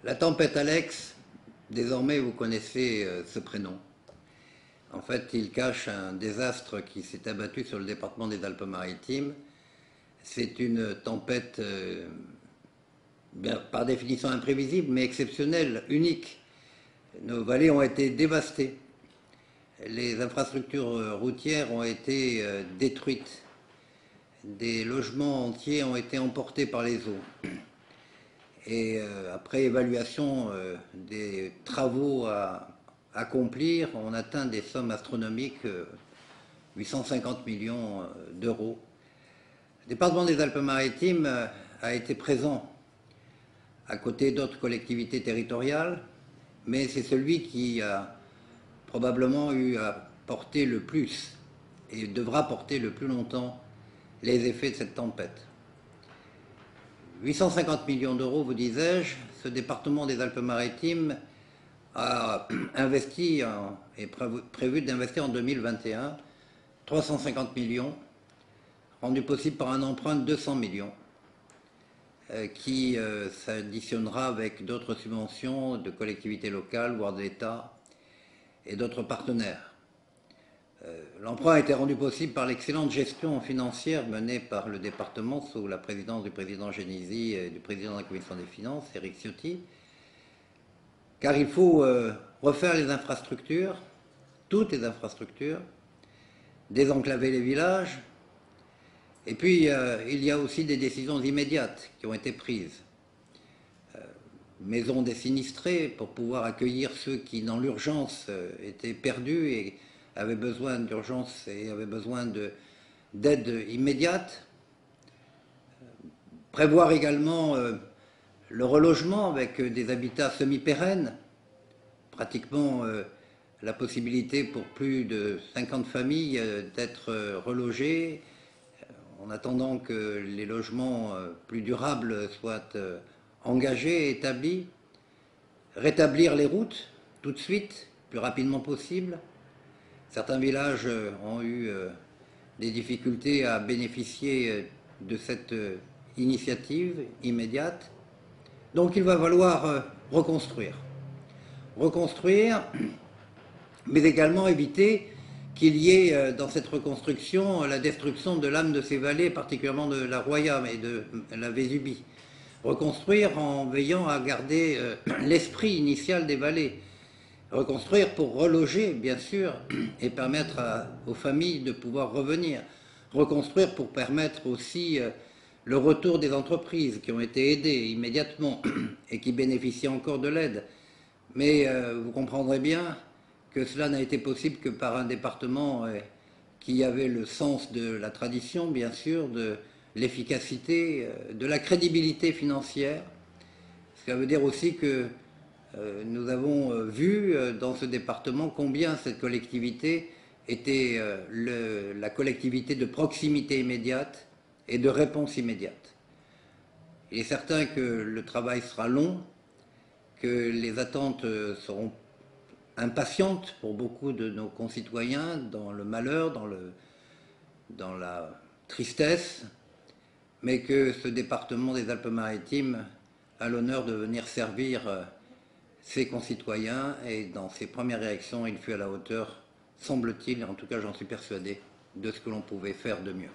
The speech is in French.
La tempête Alex, désormais vous connaissez ce prénom. En fait, il cache un désastre qui s'est abattu sur le département des Alpes-Maritimes. C'est une tempête par définition imprévisible, mais exceptionnelle, unique. Nos vallées ont été dévastées. Les infrastructures routières ont été détruites. Des logements entiers ont été emportés par les eaux. Et après évaluation des travaux à accomplir, on atteint des sommes astronomiques, 850 millions d'euros. Le département des Alpes-Maritimes a été présent à côté d'autres collectivités territoriales, mais c'est celui qui a probablement eu à porter le plus et devra porter le plus longtemps les effets de cette tempête. 850 millions d'euros, vous disais-je, ce département des Alpes-Maritimes a investi et prévu d'investir en 2021 350 millions, rendu possible par un emprunt de 200 millions, qui s'additionnera avec d'autres subventions de collectivités locales, voire d'État et d'autres partenaires. L'emprunt a été rendu possible par l'excellente gestion financière menée par le département sous la présidence du président Genisi et du président de la commission des finances, Éric Ciotti, car il faut refaire les infrastructures, toutes les infrastructures, désenclaver les villages, et puis il y a aussi des décisions immédiates qui ont été prises. Maisons des sinistrés pour pouvoir accueillir ceux qui, dans l'urgence, étaient perdus et avaient besoin d'urgence et avaient besoin d'aide immédiate. Prévoir également le relogement avec des habitats semi-pérennes, pratiquement la possibilité pour plus de 50 familles d'être relogées, en attendant que les logements plus durables soient engagés et établis. Rétablir les routes tout de suite, plus rapidement possible. Certains villages ont eu des difficultés à bénéficier de cette initiative immédiate. Donc il va falloir reconstruire. Reconstruire, mais également éviter qu'il y ait dans cette reconstruction la destruction de l'âme de ces vallées, particulièrement de la Roya et de la Vésubie. Reconstruire en veillant à garder l'esprit initial des vallées. Reconstruire pour reloger, bien sûr, et permettre aux familles de pouvoir revenir. Reconstruire pour permettre aussi le retour des entreprises qui ont été aidées immédiatement et qui bénéficient encore de l'aide. Mais vous comprendrez bien que cela n'a été possible que par un département qui avait le sens de la tradition, bien sûr, de l'efficacité, de la crédibilité financière. Ce qui veut dire aussi que nous avons vu dans ce département combien cette collectivité était la collectivité de proximité immédiate et de réponse immédiate. Il est certain que le travail sera long, que les attentes seront impatientes pour beaucoup de nos concitoyens dans le malheur, dans la tristesse, mais que ce département des Alpes-Maritimes a l'honneur de venir servir ses concitoyens, et dans ses premières réactions, il fut à la hauteur, semble-t-il, en tout cas j'en suis persuadé, de ce que l'on pouvait faire de mieux.